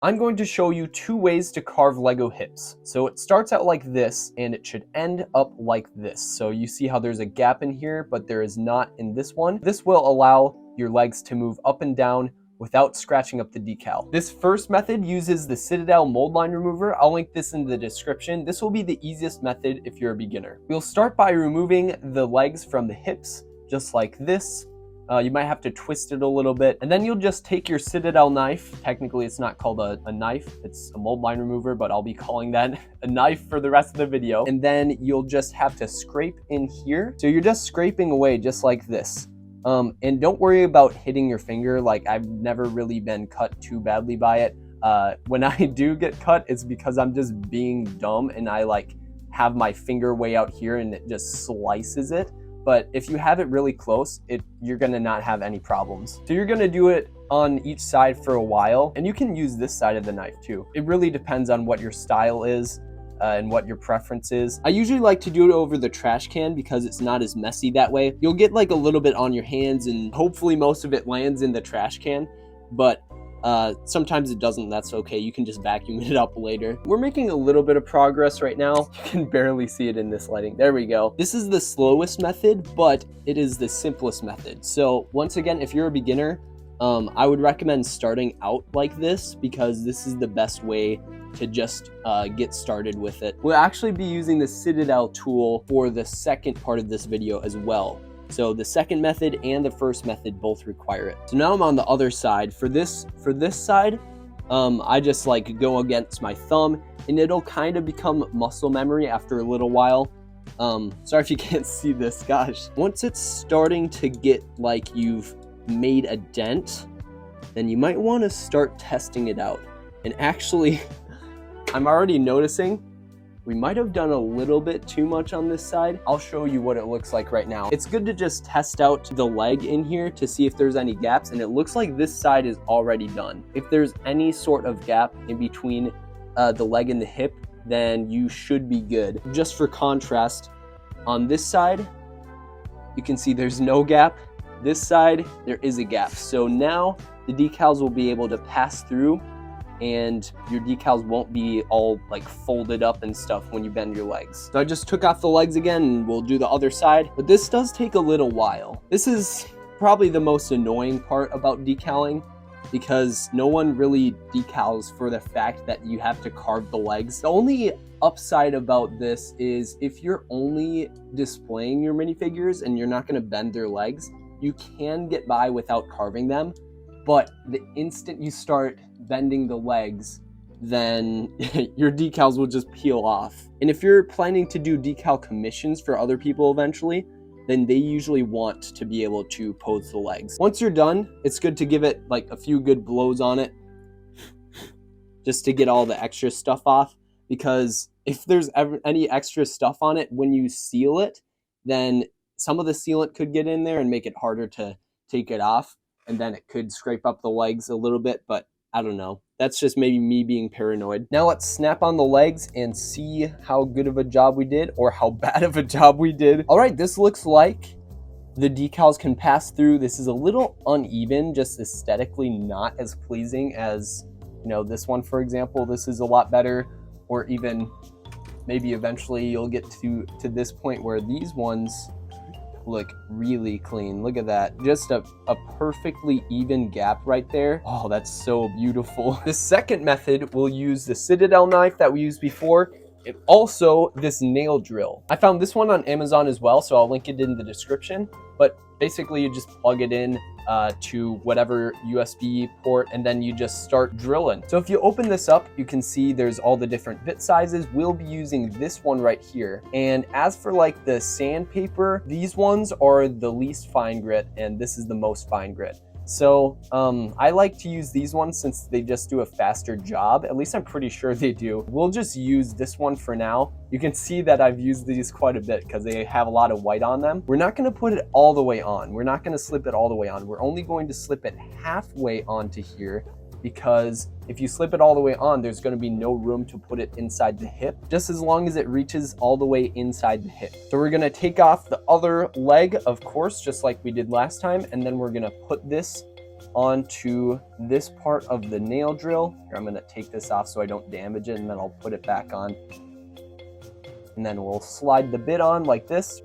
I'm going to show you 2 ways to carve Lego hips. So it starts out like this and it should end up like this. So you see how there's a gap in here, but there is not in this one. This will allow your legs to move up and down without scratching up the decal. This first method uses the Citadel Mouldline remover. I'll link this in the description. This will be the easiest method if you're a beginner. We'll start by removing the legs from the hips, just like this. You might have to twist it a little bit, and then you'll just take your Citadel knife. Technically, it's not called a knife, it's a mold line remover, but I'll be calling that a knife for the rest of the video. And then you'll just have to scrape in here. So you're just scraping away just like this. And don't worry about hitting your finger. Like, I've never really been cut too badly by it. When I do get cut, it's because I'm just being dumb and I like have my finger way out here and it just slices it. But if you have it really close, you're gonna not have any problems. So you're gonna do it on each side for a while, and you can use this side of the knife too. It really depends on what your style is and what your preference is. I usually like to do it over the trash can because it's not as messy that way. You'll get like a little bit on your hands and hopefully most of it lands in the trash can, but sometimes it doesn't. That's okay. You can just vacuum it up later. We're making a little bit of progress right now. You can barely see it in this lighting. There we go. This is the slowest method, but it is the simplest method. So once again, if you're a beginner, I would recommend starting out like this because this is the best way to just get started with it. We'll actually be using the Citadel tool for the second part of this video as well. So the second method and the first method both require it. So now I'm on the other side. For this side, I just like go against my thumb and it'll kind of become muscle memory after a little while. Sorry if you can't see this, gosh. Once it's starting to get like you've made a dent, then you might want to start testing it out. And actually, I'm already noticing we might have done a little bit too much on this side. I'll show you what it looks like right now. It's good to just test out the leg in here to see if there's any gaps, and it looks like this side is already done. If there's any sort of gap in between the leg and the hip, then you should be good. Just for contrast, on this side, you can see there's no gap. This side, there is a gap. So now the decals will be able to pass through and your decals won't be all like folded up and stuff when you bend your legs. So I just took off the legs again and we'll do the other side, but this does take a little while. This is probably the most annoying part about decaling because no one really decals for the fact that you have to carve the legs. The only upside about this is if you're only displaying your minifigures and you're not gonna bend their legs, you can get by without carving them. But the instant you start bending the legs, then your decals will just peel off. And if you're planning to do decal commissions for other people eventually, then they usually want to be able to pose the legs. Once you're done, it's good to give it like a few good blows on it just to get all the extra stuff off, because if there's ever any extra stuff on it when you seal it, then some of the sealant could get in there and make it harder to take it off. And then it could scrape up the legs a little bit, but I don't know. That's just maybe me being paranoid. Now let's snap on the legs and see how good of a job we did or how bad of a job we did. All right, this looks like the decals can pass through. This is a little uneven, just aesthetically not as pleasing as, you know, this one, for example. This is a lot better, or even maybe eventually you'll get to this point where these ones look really clean. Look at that, just a perfectly even gap right there. Oh, that's so beautiful. The second method will use the Citadel knife that we used before, and also this nail drill. I found this one on Amazon as well, so I'll link it in the description. But basically you just plug it in to whatever USB port, and then you just start drilling. So if you open this up, you can see there's all the different bit sizes. We'll be using this one right here. And as for like the sandpaper, these ones are the least fine grit, and this is the most fine grit. So I like to use these ones since they just do a faster job. At least I'm pretty sure they do. We'll just use this one for now. You can see that I've used these quite a bit because they have a lot of white on them. We're not going to put it all the way on. We're not going to slip it all the way on. We're only going to slip it halfway onto here, because if you slip it all the way on, there's going to be no room to put it inside the hip, just as long as it reaches all the way inside the hip. So we're going to take off the other leg, of course, just like we did last time, and then we're going to put this onto this part of the nail drill. Here, I'm gonna take this off so I don't damage it, and then I'll put it back on. And then we'll slide the bit on like this.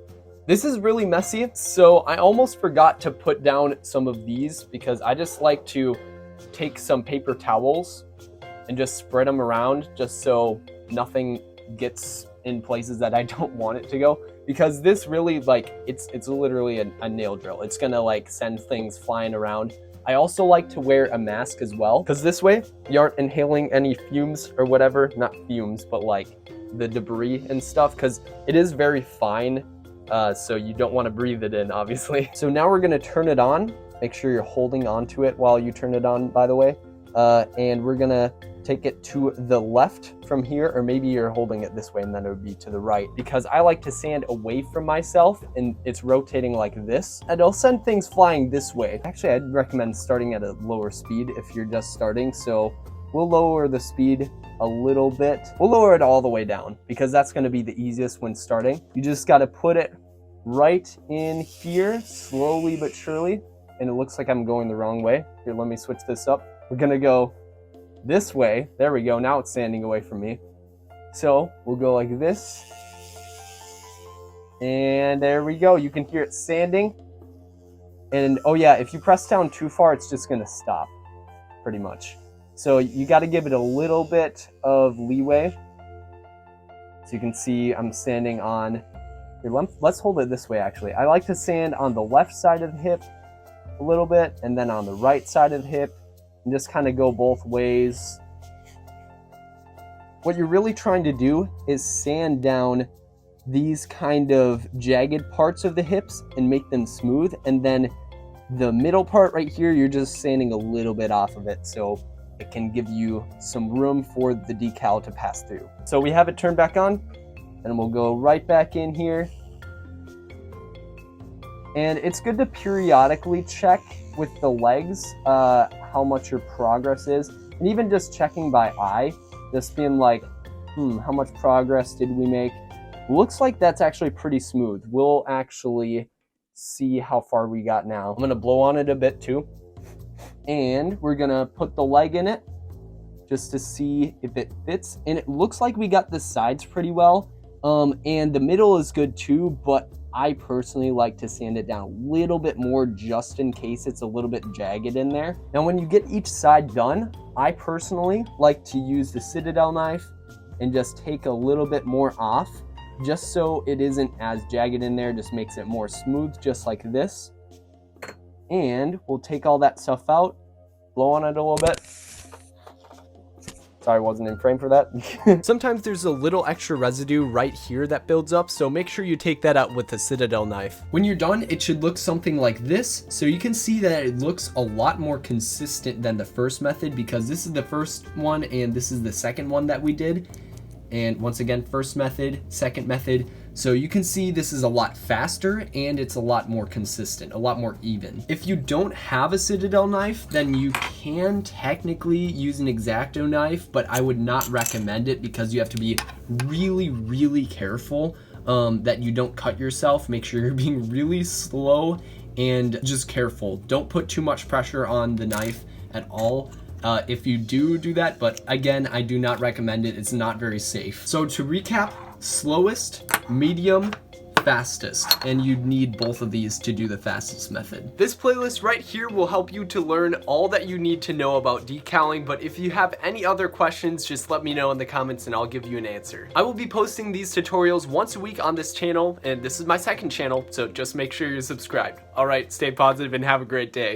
This is really messy, so I almost forgot to put down some of these because I just like to take some paper towels and just spread them around just so nothing gets in places that I don't want it to go, because this really, like, it's literally a nail drill. It's gonna like send things flying around. I also like to wear a mask as well, because this way you aren't inhaling any fumes or whatever, not fumes, but like the debris and stuff, because it is very fine, so you don't want to breathe it in, obviously. So now we're gonna turn it on. Make sure you're holding onto it while you turn it on, by the way, and we're gonna take it to the left from here, or maybe you're holding it this way and then it would be to the right, because I like to sand away from myself and it's rotating like this, and it'll send things flying this way. Actually, I'd recommend starting at a lower speed if you're just starting, so we'll lower the speed a little bit. We'll lower it all the way down because that's going to be the easiest when starting. You just got to put it right in here, slowly but surely, and it looks like I'm going the wrong way. Here, let me switch this up. We're going to go this way. There we go. Now it's sanding away from me. So we'll go like this. And there we go. You can hear it sanding. And oh yeah, if you press down too far, it's just going to stop pretty much. So you got to give it a little bit of leeway. So you can see I'm sanding on, here, let's hold it this way actually. I like to sand on the left side of the hip a little bit, and then on the right side of the hip, and just kind of go both ways. What you're really trying to do is sand down these kind of jagged parts of the hips and make them smooth, and then the middle part right here, you're just sanding a little bit off of it so it can give you some room for the decal to pass through. So we have it turned back on, and we'll go right back in here. And it's good to periodically check with the legs how much your progress is, and even just checking by eye, just being like, how much progress did we make? Looks like that's actually pretty smooth. We'll actually see how far we got now. I'm gonna blow on it a bit too, and we're gonna put the leg in it just to see if it fits, and it looks like we got the sides pretty well, and the middle is good too, but I personally like to sand it down a little bit more just in case it's a little bit jagged in there. Now when you get each side done, I personally like to use the Citadel knife and just take a little bit more off, just so it isn't as jagged in there, just makes it more smooth, just like this. And we'll take all that stuff out, blow on it a little bit. Sorry, I wasn't in frame for that. Sometimes there's a little extra residue right here that builds up, so make sure you take that out with the Citadel knife. When you're done, it should look something like this. So you can see that it looks a lot more consistent than the first method, because this is the first one and this is the second one that we did. And once again, first method, second method. So you can see this is a lot faster and it's a lot more consistent, a lot more even. If you don't have a Citadel knife, then you can technically use an X-Acto knife, but I would not recommend it because you have to be really, really careful that you don't cut yourself. Make sure you're being really slow and just careful. Don't put too much pressure on the knife at all. If you do that, but again, I do not recommend it. It's not very safe. So to recap, slowest, medium, fastest, and you'd need both of these to do the fastest method. This playlist right here will help you to learn all that you need to know about decaling, but if you have any other questions, just let me know in the comments and I'll give you an answer. I will be posting these tutorials once a week on this channel, and this is my second channel, so just make sure you're subscribed. All right, stay positive and have a great day.